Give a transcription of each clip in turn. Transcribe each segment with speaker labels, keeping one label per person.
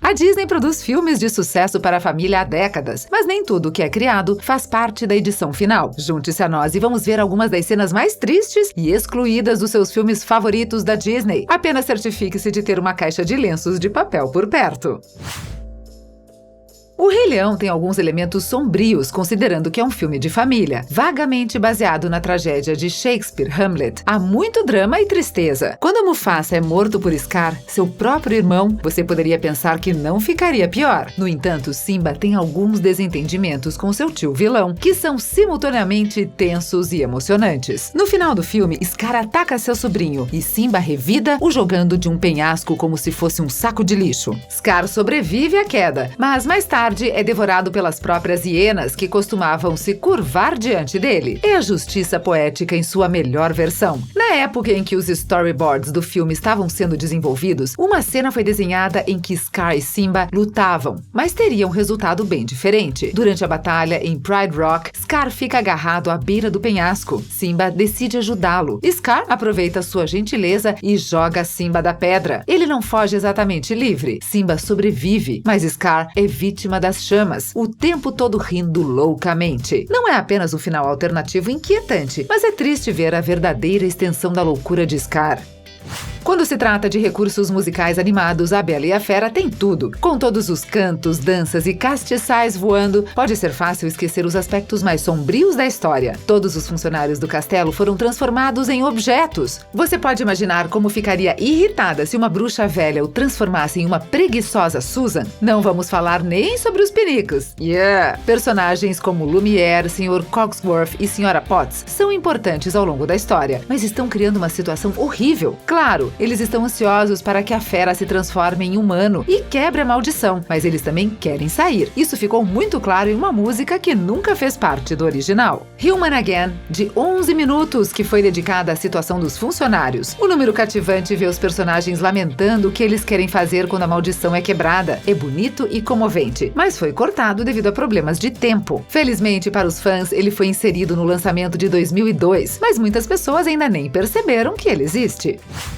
Speaker 1: A Disney produz filmes de sucesso para a família há décadas, mas nem tudo que é criado faz parte da edição final. Junte-se a nós e vamos ver algumas das cenas mais tristes e excluídas dos seus filmes favoritos da Disney. Apenas certifique-se de ter uma caixa de lenços de papel por perto. O Rei Leão tem alguns elementos sombrios, considerando que é um filme de família, vagamente baseado na tragédia de Shakespeare, Hamlet. Há muito drama e tristeza. Quando Mufasa é morto por Scar, seu próprio irmão, você poderia pensar que não ficaria pior. No entanto, Simba tem alguns desentendimentos com seu tio vilão, que são simultaneamente tensos e emocionantes. No final do filme, Scar ataca seu sobrinho e Simba revida o jogando de um penhasco como se fosse um saco de lixo. Scar sobrevive à queda, mas mais tarde é devorado pelas próprias hienas que costumavam se curvar diante dele. É a justiça poética em sua melhor versão. Na época em que os storyboards do filme estavam sendo desenvolvidos, uma cena foi desenhada em que Scar e Simba lutavam, mas teria um resultado bem diferente. Durante a batalha em Pride Rock, Scar fica agarrado à beira do penhasco. Simba decide ajudá-lo. Scar aproveita sua gentileza e joga Simba da pedra. Ele não foge exatamente livre. Simba sobrevive, mas Scar é vítima das chamas, o tempo todo rindo loucamente. Não é apenas um final alternativo inquietante, mas é triste ver a verdadeira extensão da loucura de Scar. Quando se trata de recursos musicais animados, A Bela e a Fera tem tudo. Com todos os cantos, danças e castiçais voando, pode ser fácil esquecer os aspectos mais sombrios da história. Todos os funcionários do castelo foram transformados em objetos. Você pode imaginar como ficaria irritada se uma bruxa velha o transformasse em uma preguiçosa Susan? Não vamos falar nem sobre os pericos. Personagens como Lumière, Sr. Cogsworth e Sra. Potts são importantes ao longo da história, mas estão criando uma situação horrível. Claro, eles estão ansiosos para que a fera se transforme em humano e quebre a maldição, mas eles também querem sair. Isso ficou muito claro em uma música que nunca fez parte do original. Human Again, de 11 minutos, que foi dedicada à situação dos funcionários. O número cativante vê os personagens lamentando o que eles querem fazer quando a maldição é quebrada. É bonito e comovente, mas foi cortado devido a problemas de tempo. Felizmente para os fãs, ele foi inserido no lançamento de 2002, mas muitas pessoas ainda nem perceberam que ele existe.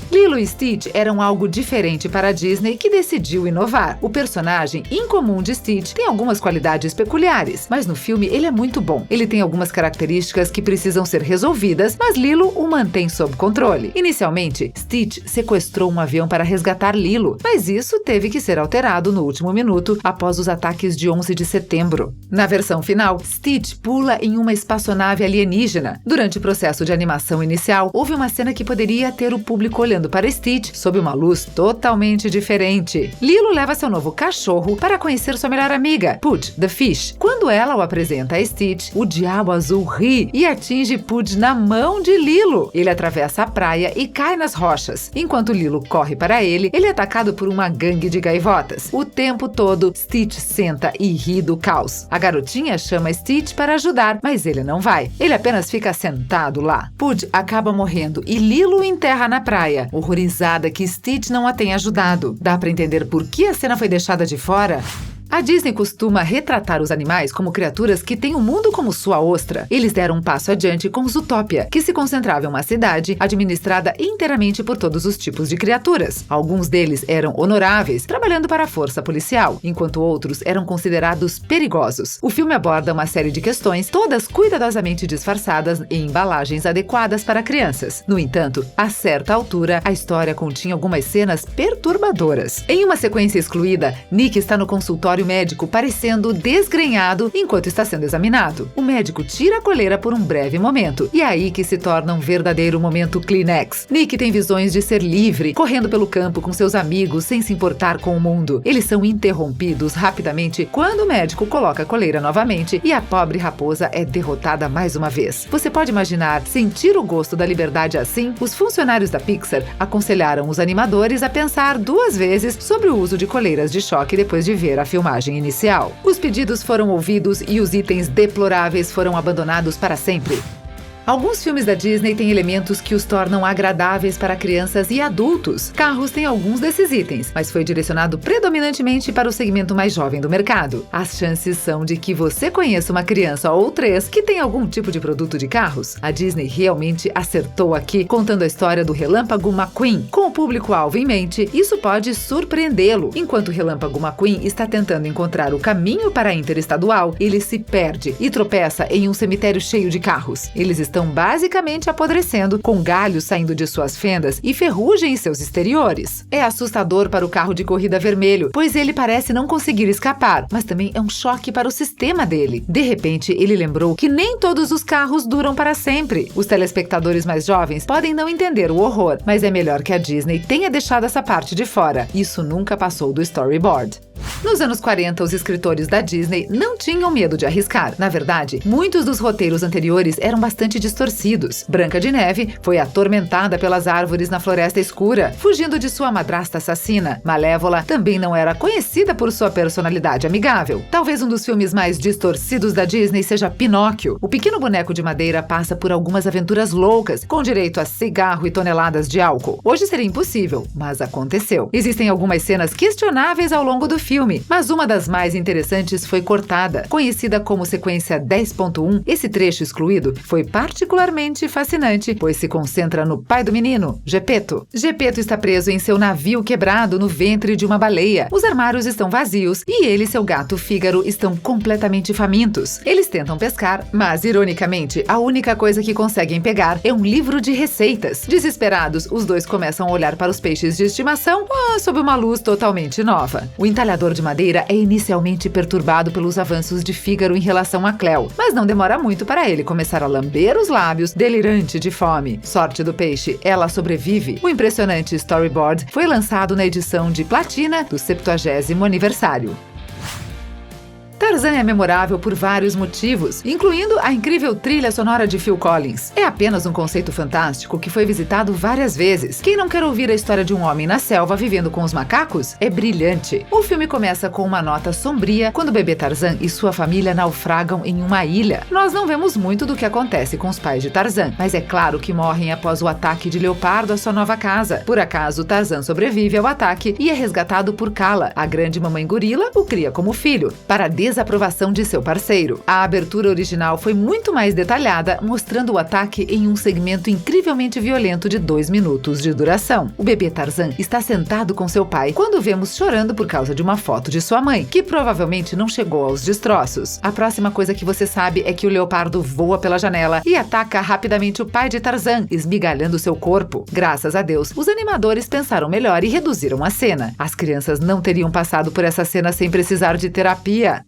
Speaker 1: Lilo e Stitch eram algo diferente para a Disney, que decidiu inovar. O personagem incomum de Stitch tem algumas qualidades peculiares, mas no filme ele é muito bom. Ele tem algumas características que precisam ser resolvidas, mas Lilo o mantém sob controle. Inicialmente, Stitch sequestrou um avião para resgatar Lilo, mas isso teve que ser alterado no último minuto após os ataques de 11 de setembro. Na versão final, Stitch pula em uma espaçonave alienígena. Durante o processo de animação inicial, houve uma cena que poderia ter o público olhando para Stitch sob uma luz totalmente diferente. Lilo leva seu novo cachorro para conhecer sua melhor amiga, Pudge the Fish. Quando ela o apresenta a Stitch, o Diabo Azul ri e atinge Pudge na mão de Lilo. Ele atravessa a praia e cai nas rochas. Enquanto Lilo corre para ele, ele é atacado por uma gangue de gaivotas. O tempo todo, Stitch senta e ri do caos. A garotinha chama Stitch para ajudar, mas ele não vai. Ele apenas fica sentado lá. Pudge acaba morrendo e Lilo o enterra na praia, horrorizada que Stitch não a tenha ajudado. Dá pra entender por que a cena foi deixada de fora? A Disney costuma retratar os animais como criaturas que têm o mundo como sua ostra. Eles deram um passo adiante com Zootopia, que se concentrava em uma cidade administrada inteiramente por todos os tipos de criaturas. Alguns deles eram honoráveis, trabalhando para a força policial, enquanto outros eram considerados perigosos. O filme aborda uma série de questões, todas cuidadosamente disfarçadas em embalagens adequadas para crianças. No entanto, a certa altura, a história continha algumas cenas perturbadoras. Em uma sequência excluída, Nick está no consultório médico parecendo desgrenhado enquanto está sendo examinado. O médico tira a coleira por um breve momento, e é aí que se torna um verdadeiro momento Kleenex. Nick tem visões de ser livre, correndo pelo campo com seus amigos sem se importar com o mundo. Eles são interrompidos rapidamente quando o médico coloca a coleira novamente e a pobre raposa é derrotada mais uma vez. Você pode imaginar sentir o gosto da liberdade assim? Os funcionários da Pixar aconselharam os animadores a pensar duas vezes sobre o uso de coleiras de choque depois de ver a filmagem inicial. Os pedidos foram ouvidos e os itens deploráveis foram abandonados para sempre. Alguns filmes da Disney têm elementos que os tornam agradáveis para crianças e adultos. Carros têm alguns desses itens, mas foi direcionado predominantemente para o segmento mais jovem do mercado. As chances são de que você conheça uma criança ou três que tem algum tipo de produto de carros. A Disney realmente acertou aqui, contando a história do Relâmpago McQueen. Com o público-alvo em mente, isso pode surpreendê-lo. Enquanto o Relâmpago McQueen está tentando encontrar o caminho para a interestadual, ele se perde e tropeça em um cemitério cheio de carros. Eles estão basicamente apodrecendo, com galhos saindo de suas fendas e ferrugem em seus exteriores. É assustador para o carro de corrida vermelho, pois ele parece não conseguir escapar, mas também é um choque para o sistema dele. De repente, ele lembrou que nem todos os carros duram para sempre. Os telespectadores mais jovens podem não entender o horror, mas é melhor que a Disney tenha deixado essa parte de fora. Isso nunca passou do storyboard. Nos anos 40, os escritores da Disney não tinham medo de arriscar. Na verdade, muitos dos roteiros anteriores eram bastante distorcidos. Branca de Neve foi atormentada pelas árvores na Floresta Escura, fugindo de sua madrasta assassina. Malévola também não era conhecida por sua personalidade amigável. Talvez um dos filmes mais distorcidos da Disney seja Pinóquio. O pequeno boneco de madeira passa por algumas aventuras loucas, com direito a cigarro e toneladas de álcool. Hoje seria impossível, mas aconteceu. Existem algumas cenas questionáveis ao longo do filme, mas uma das mais interessantes foi cortada. Conhecida como sequência 10.1, esse trecho excluído foi particularmente fascinante, pois se concentra no pai do menino, Gepeto. Gepeto está preso em seu navio quebrado no ventre de uma baleia. Os armários estão vazios e ele e seu gato Fígaro estão completamente famintos. Eles tentam pescar, mas, ironicamente, a única coisa que conseguem pegar é um livro de receitas. Desesperados, os dois começam a olhar para os peixes de estimação sob uma luz totalmente nova. O entalhador de madeira é inicialmente perturbado pelos avanços de Fígaro em relação a Cleo, mas não demora muito para ele começar a lamber os lábios, delirante de fome. Sorte do peixe, ela sobrevive. O impressionante storyboard foi lançado na edição de platina do 70º aniversário. Tarzan é memorável por vários motivos, incluindo a incrível trilha sonora de Phil Collins. É apenas um conceito fantástico que foi visitado várias vezes. Quem não quer ouvir a história de um homem na selva vivendo com os macacos? É brilhante. O filme começa com uma nota sombria quando o bebê Tarzan e sua família naufragam em uma ilha. Nós não vemos muito do que acontece com os pais de Tarzan, mas é claro que morrem após o ataque de leopardo à sua nova casa. Por acaso, Tarzan sobrevive ao ataque e é resgatado por Kala. A grande mamãe gorila o cria como filho, para desaprovação de seu parceiro. A abertura original foi muito mais detalhada, mostrando o ataque em um segmento incrivelmente violento de 2 minutos de duração. O bebê Tarzan está sentado com seu pai quando vemos chorando por causa de uma foto de sua mãe, que provavelmente não chegou aos destroços. A próxima coisa que você sabe é que o leopardo voa pela janela e ataca rapidamente o pai de Tarzan, esmigalhando seu corpo. Graças a Deus, os animadores pensaram melhor e reduziram a cena. As crianças não teriam passado por essa cena sem precisar de terapia.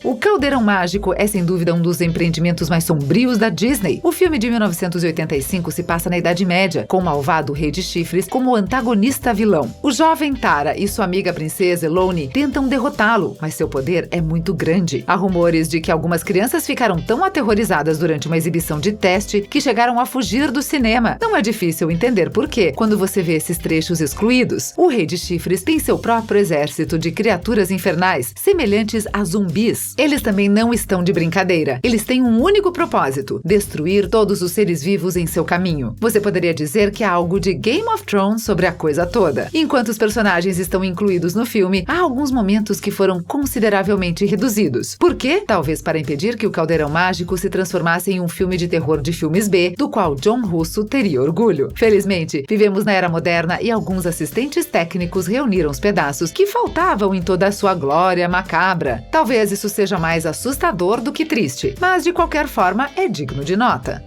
Speaker 1: O Caldeirão Mágico é sem dúvida um dos empreendimentos mais sombrios da Disney. O filme de 1985 se passa na Idade Média, com o malvado Rei de Chifres como antagonista vilão. O jovem Tara e sua amiga princesa Elone tentam derrotá-lo, mas seu poder é muito grande. Há rumores de que algumas crianças ficaram tão aterrorizadas durante uma exibição de teste que chegaram a fugir do cinema. Não é difícil entender por quê quando você vê esses trechos excluídos. O Rei de Chifres tem seu próprio exército de criaturas infernais, semelhantes a zumbis. Eles também não estão de brincadeira. Eles têm um único propósito: destruir todos os seres vivos em seu caminho. Você poderia dizer que há algo de Game of Thrones sobre a coisa toda. Enquanto os personagens estão incluídos no filme, há alguns momentos que foram consideravelmente reduzidos. Por quê? Talvez para impedir que o Caldeirão Mágico se transformasse em um filme de terror de filmes B, do qual John Russo teria orgulho. Felizmente, vivemos na era moderna e alguns assistentes técnicos reuniram os pedaços que faltavam em toda a sua glória macabra. Talvez isso seja mais assustador do que triste, mas de qualquer forma é digno de nota.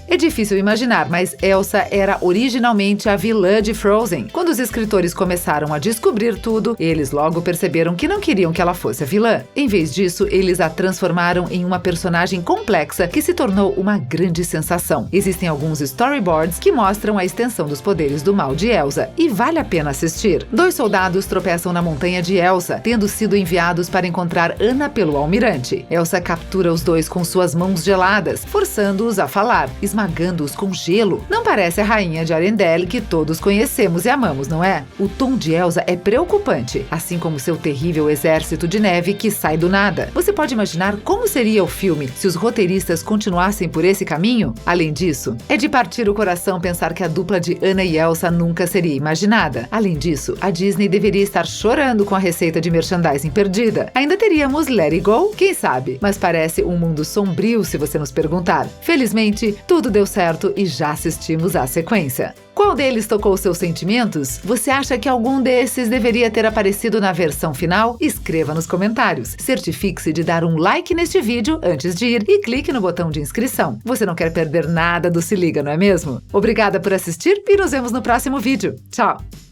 Speaker 1: É difícil imaginar, mas Elsa era originalmente a vilã de Frozen. Quando os escritores começaram a descobrir tudo, eles logo perceberam que não queriam que ela fosse a vilã. Em vez disso, eles a transformaram em uma personagem complexa que se tornou uma grande sensação. Existem alguns storyboards que mostram a extensão dos poderes do mal de Elsa, e vale a pena assistir. 2 soldados tropeçam na montanha de Elsa, tendo sido enviados para encontrar Anna pelo almirante. Elsa captura os dois com suas mãos geladas, forçando-os a falar. esmagando-os com gelo. Não parece a rainha de Arendelle que todos conhecemos e amamos, não é? O tom de Elsa é preocupante, assim como seu terrível exército de neve que sai do nada. Você pode imaginar como seria o filme se os roteiristas continuassem por esse caminho? Além disso, é de partir o coração pensar que a dupla de Anna e Elsa nunca seria imaginada. Além disso, a Disney deveria estar chorando com a receita de merchandising perdida. Ainda teríamos Let It Go? Quem sabe? Mas parece um mundo sombrio se você nos perguntar. Felizmente, tudo deu certo e já assistimos à sequência. Qual deles tocou seus sentimentos? Você acha que algum desses deveria ter aparecido na versão final? Escreva nos comentários. Certifique-se de dar um like neste vídeo antes de ir e clique no botão de inscrição. Você não quer perder nada do Se Liga, não é mesmo? Obrigada por assistir e nos vemos no próximo vídeo. Tchau!